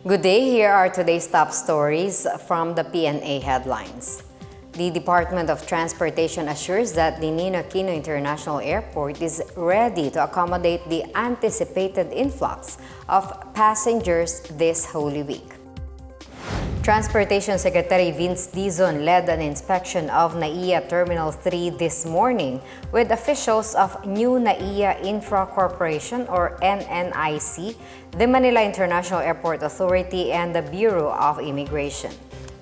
Good day, here are today's top stories from the Pna Headlines. The Department of Transportation assures that the Ninoy Aquino International Airport is ready to accommodate the anticipated influx of passengers this Holy Week. Transportation Secretary Vince Dizon led an inspection of NAIA Terminal 3 this morning with officials of New NAIA Infra Corporation or NNIC, the Manila International Airport Authority, and the Bureau of Immigration.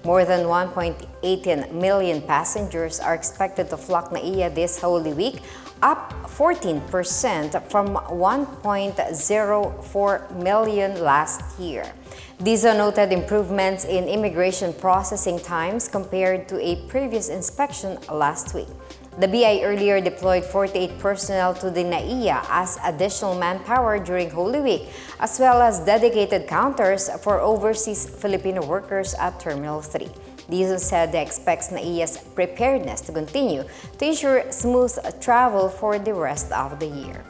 More than 1.18 million passengers are expected to flock NAIA this Holy Week, up 14% from 1.04 million last year. Dizon noted improvements in immigration processing times compared to a previous inspection last week. The BI earlier deployed 48 personnel to the NAIA as additional manpower during Holy Week, as well as dedicated counters for overseas Filipino workers at Terminal 3. Dizon said they expects NAIA's preparedness to continue to ensure smooth travel for the rest of the year.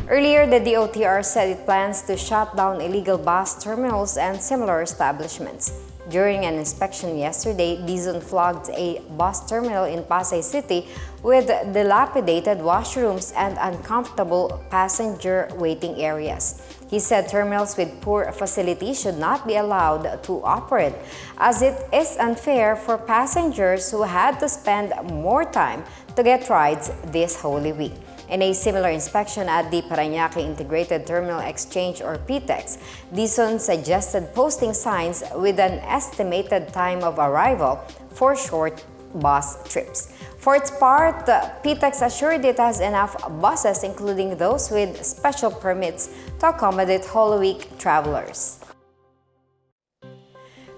Earlier, the DOTr said it plans to shut down illegal bus terminals and similar establishments. During an inspection yesterday, Dizon flagged a bus terminal in Pasay City with dilapidated washrooms and uncomfortable passenger waiting areas. He said terminals with poor facilities should not be allowed to operate, as it is unfair for passengers who had to spend more time to get rides this Holy Week. In a similar inspection at the Parañaque Integrated Terminal Exchange or PTEX, Dizon suggested posting signs with an estimated time of arrival for short bus trips. For its part, PTEX assured it has enough buses, including those with special permits, to accommodate Holy Week travelers.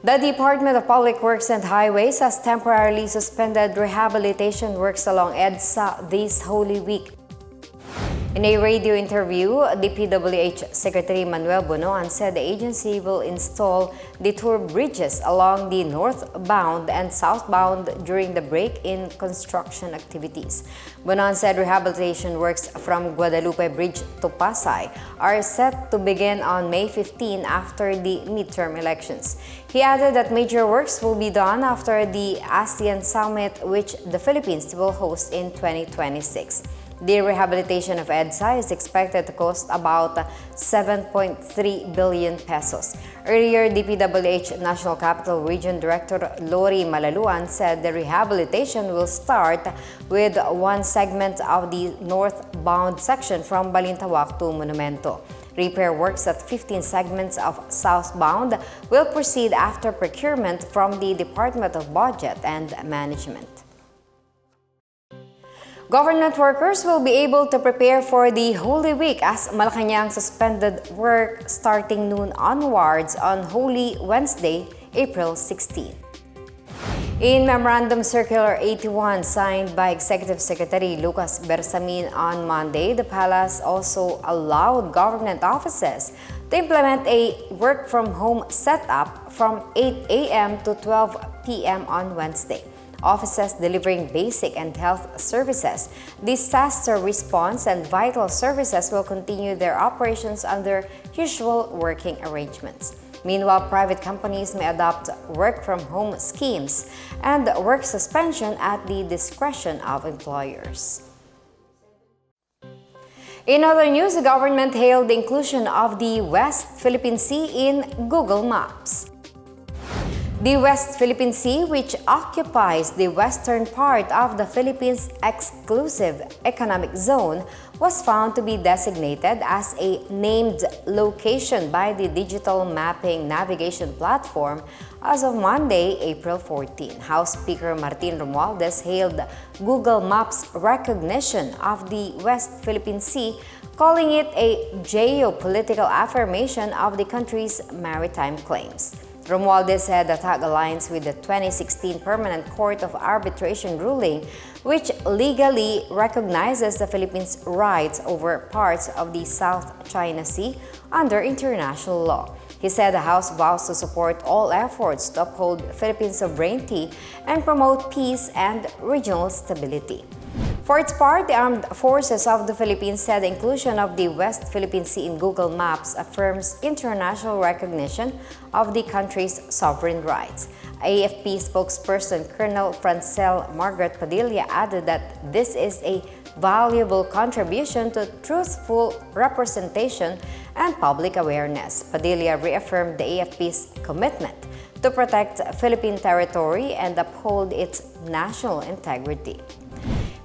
The Department of Public Works and Highways has temporarily suspended rehabilitation works along EDSA this Holy Week. In a radio interview, DPWH Secretary Manuel Bonoan said the agency will install detour bridges along the northbound and southbound during the break in construction activities. Bonoan said rehabilitation works from Guadalupe Bridge to Pasay are set to begin on May 15 after the midterm elections. He added that major works will be done after the ASEAN Summit, which the Philippines will host in 2026. The rehabilitation of EDSA is expected to cost about 7.3 billion pesos. Earlier, DPWH National Capital Region Director Lori Malaluan said the rehabilitation will start with one segment of the northbound section from Balintawak to Monumento. Repair works at 15 segments of southbound will proceed after procurement from the Department of Budget and Management. Government workers will be able to prepare for the Holy Week as Malacañang suspended work starting noon onwards on Holy Wednesday, April 16. In Memorandum Circular 81 signed by Executive Secretary Lucas Bersamin on Monday, the palace also allowed government offices to implement a work-from-home setup from 8 a.m. to 12 p.m. on Wednesday. Offices delivering basic and health services, disaster response, and vital services will continue their operations under usual working arrangements. Meanwhile, private companies may adopt work-from-home schemes and work suspension at the discretion of employers. In other news, the government hailed the inclusion of the West Philippine Sea in Google Maps. The West Philippine Sea, which occupies the western part of the Philippines' exclusive economic zone, was found to be designated as a named location by the digital mapping navigation platform as of Monday, April 14. House Speaker Martin Romualdez hailed Google Maps' recognition of the West Philippine Sea, calling it a geopolitical affirmation of the country's maritime claims. Romualdez said the tag aligns with the 2016 Permanent Court of Arbitration ruling, which legally recognizes the Philippines' rights over parts of the South China Sea under international law. He said the House vows to support all efforts to uphold Philippine sovereignty and promote peace and regional stability. For its part, the Armed Forces of the Philippines said the inclusion of the West Philippine Sea in Google Maps affirms international recognition of the country's sovereign rights. AFP spokesperson Colonel Francel Margaret Padilla added that this is a valuable contribution to truthful representation and public awareness. Padilla reaffirmed the AFP's commitment to protect Philippine territory and uphold its national integrity.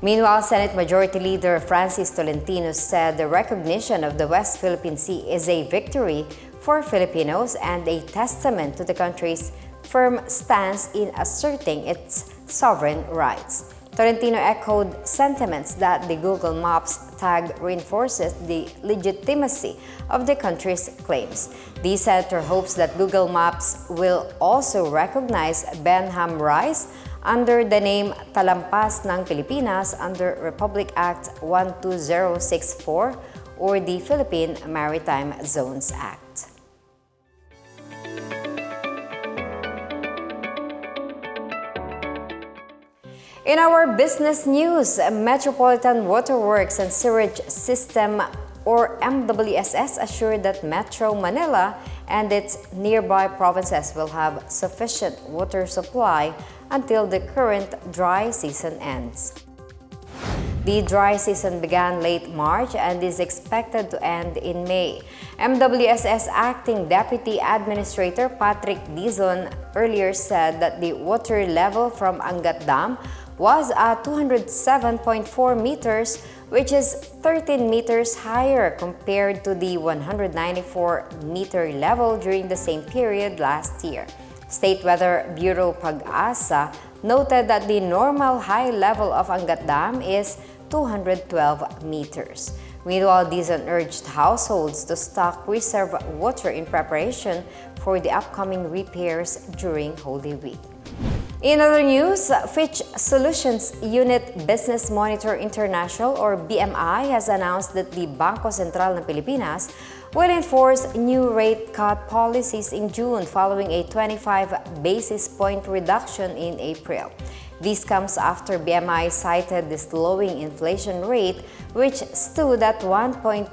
Meanwhile, Senate Majority Leader Francis Tolentino said the recognition of the West Philippine Sea is a victory for Filipinos and a testament to the country's firm stance in asserting its sovereign rights. Tolentino echoed sentiments that the Google Maps tag reinforces the legitimacy of the country's claims. The senator hopes that Google Maps will also recognize Benham Rice under the name Talampas ng Pilipinas under Republic Act 12064 or the Philippine Maritime Zones Act. In our business news, Metropolitan Water Works and Sewerage System or MWSS assured that Metro Manila and its nearby provinces will have sufficient water supply until the current dry season ends. The dry season began late March and is expected to end in May. MWSS Acting Deputy Administrator Patrick Dizon earlier said that the water level from Angat Dam was at 207.4 meters, which is 13 meters higher compared to the 194-meter level during the same period last year. State Weather Bureau Pag-asa noted that the normal high level of Angat Dam is 212 meters. Meanwhile, Dizon urged households to stock reserve water in preparation for the upcoming repairs during Holy Week. In other news, Fitch Solutions Unit Business Monitor International or BMI has announced that the Bangko Sentral ng Pilipinas will enforce new rate cut policies in June following a 25 basis point reduction in April. This comes after BMI cited the slowing inflation rate, which stood at 1.8%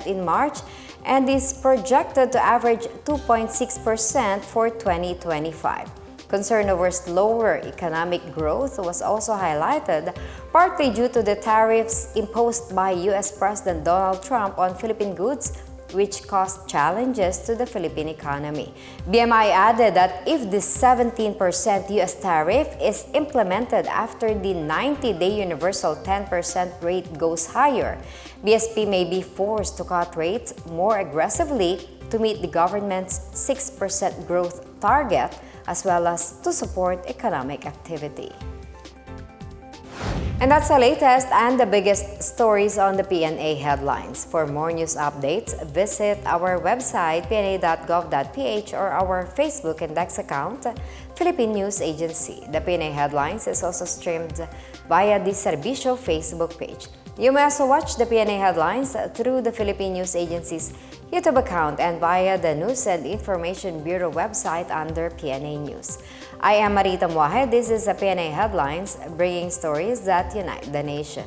in March and is projected to average 2.6% for 2025. Concern over slower economic growth was also highlighted, partly due to the tariffs imposed by U.S. President Donald Trump on Philippine goods, which caused challenges to the Philippine economy. BMI added that if the 17% U.S. tariff is implemented after the 90-day universal 10% rate goes higher, BSP may be forced to cut rates more aggressively to meet the government's 6% growth target, as well as to support economic activity. And that's the latest and the biggest stories on the Pna Headlines. For more news updates, visit our website pna.gov.ph or our Facebook and X account, Philippine News Agency. The Pna Headlines is also streamed via the Servicio Facebook page. You may also watch the Pna Headlines through the Philippine News Agency's YouTube account and via the News and Information Bureau website under PNA News. I am Marita Moahed. This is the Pna Headlines, bringing stories that unite the nation.